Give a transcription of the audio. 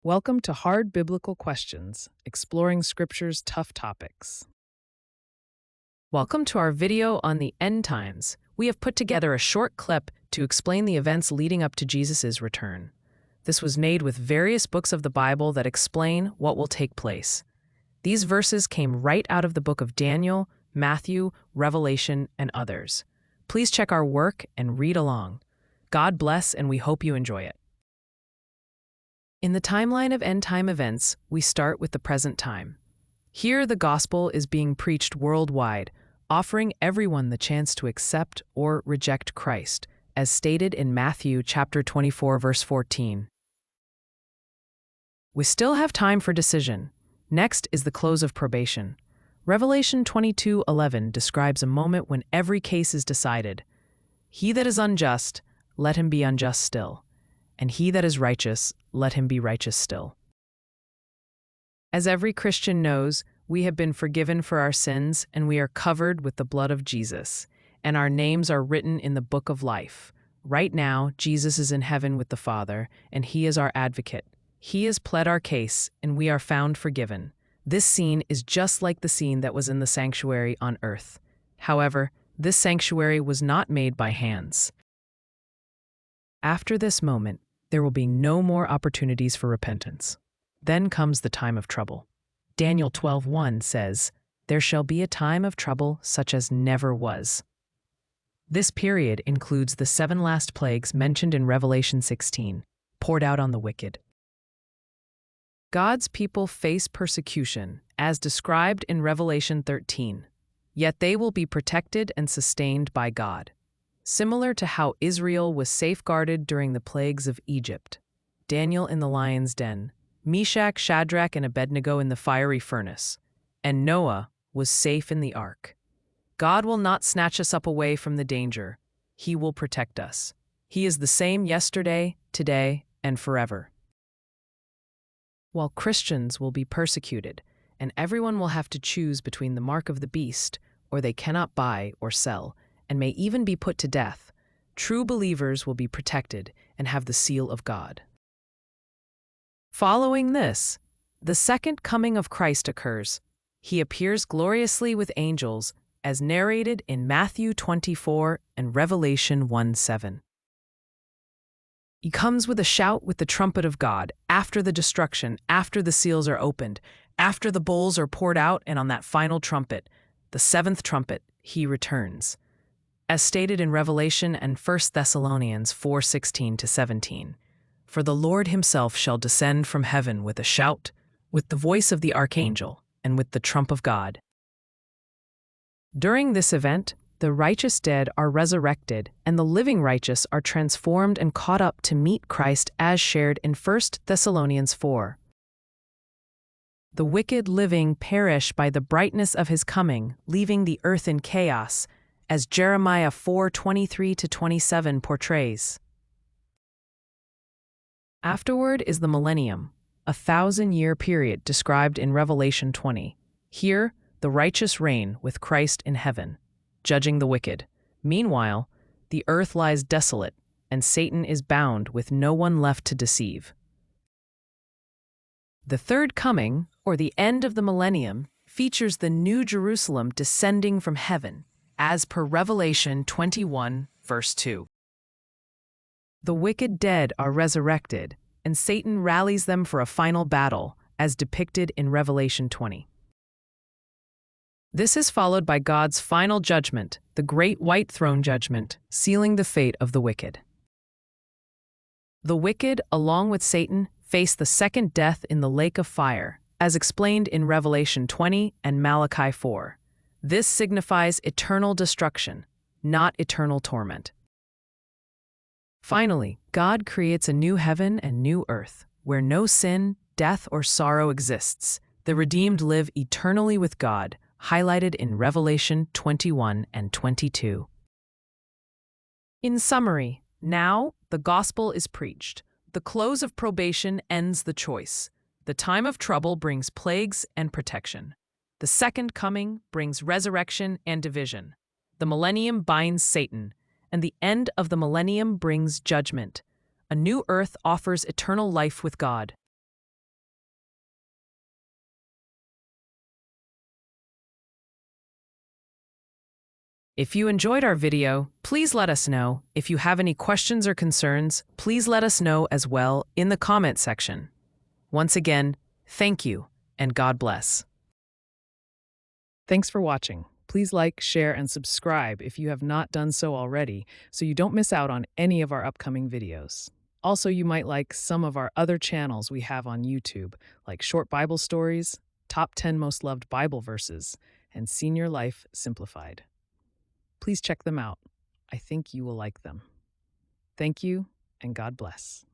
Welcome to Hard Biblical Questions, exploring Scripture's tough topics. Welcome to our video on the end times. We have put together a short clip to explain the events leading up to Jesus' return. This was made with various books of the Bible that explain what will take place. These verses came right out of the book of Daniel, Matthew, Revelation, and others. Please check our work and read along. God bless, and we hope you enjoy it. In the timeline of end-time events, we start with the present time. Here, the gospel is being preached worldwide, offering everyone the chance to accept or reject Christ, as stated in Matthew chapter 24, verse 14. We still have time for decision. Next is the close of probation. Revelation 22:11 describes a moment when every case is decided. He that is unjust, let him be unjust still, and he that is righteous, let him be righteous still. As every Christian knows, we have been forgiven for our sins, and we are covered with the blood of Jesus, and our names are written in the book of life. Right now, Jesus is in heaven with the Father, and he is our advocate. He has pled our case, and we are found forgiven. This scene is just like the scene that was in the sanctuary on earth. However, this sanctuary was not made by hands. After this moment, there will be no more opportunities for repentance. Then comes the time of trouble. Daniel 12:1 says, "There shall be a time of trouble such as never was." This period includes the 7 last plagues mentioned in Revelation 16, poured out on the wicked. God's people face persecution, as described in Revelation 13, yet they will be protected and sustained by God. Similar to how Israel was safeguarded during the plagues of Egypt, Daniel in the lion's den, Meshach, Shadrach, and Abednego in the fiery furnace, and Noah was safe in the ark. God will not snatch us up away from the danger. He will protect us. He is the same yesterday, today, and forever. While Christians will be persecuted, and everyone will have to choose between the mark of the beast, or they cannot buy or sell, and may even be put to death, true believers will be protected and have the seal of God. Following this, the second coming of Christ occurs. He appears gloriously with angels, as narrated in Matthew 24 and Revelation 1:7. He comes with a shout with the trumpet of God, after the destruction, after the seals are opened, after the bowls are poured out, and on that final trumpet, the 7th trumpet, he returns. As stated in Revelation and 1 Thessalonians 4:16-17, "For the Lord himself shall descend from heaven with a shout, with the voice of the archangel, and with the trump of God." During this event, the righteous dead are resurrected, and the living righteous are transformed and caught up to meet Christ as shared in 1 Thessalonians 4. The wicked living perish by the brightness of his coming, leaving the earth in chaos, as Jeremiah 4:23-27 portrays. Afterward is the millennium, a 1,000-year period described in Revelation 20. Here, the righteous reign with Christ in heaven, judging the wicked. Meanwhile, the earth lies desolate, and Satan is bound with no one left to deceive. The third coming, or the end of the millennium, features the New Jerusalem descending from heaven, as per Revelation 21, verse 2. The wicked dead are resurrected, and Satan rallies them for a final battle, as depicted in Revelation 20. This is followed by God's final judgment, the Great White Throne Judgment, sealing the fate of the wicked. The wicked, along with Satan, face the second death in the lake of fire, as explained in Revelation 20 and Malachi 4. This signifies eternal destruction, not eternal torment. Finally, God creates a new heaven and new earth, where no sin, death, or sorrow exists. The redeemed live eternally with God, highlighted in Revelation 21 and 22. In summary, now the gospel is preached. The close of probation ends the choice. The time of trouble brings plagues and protection. The second coming brings resurrection and division. The millennium binds Satan, and the end of the millennium brings judgment. A new earth offers eternal life with God. If you enjoyed our video, please let us know. If you have any questions or concerns, please let us know as well in the comment section. Once again, thank you, and God bless. Thanks for watching. Please like, share, and subscribe if you have not done so already, so you don't miss out on any of our upcoming videos. Also, you might like some of our other channels we have on YouTube, like Short Bible Stories, Top 10 Most Loved Bible Verses, and Senior Life Simplified. Please check them out. I think you will like them. Thank you, and God bless.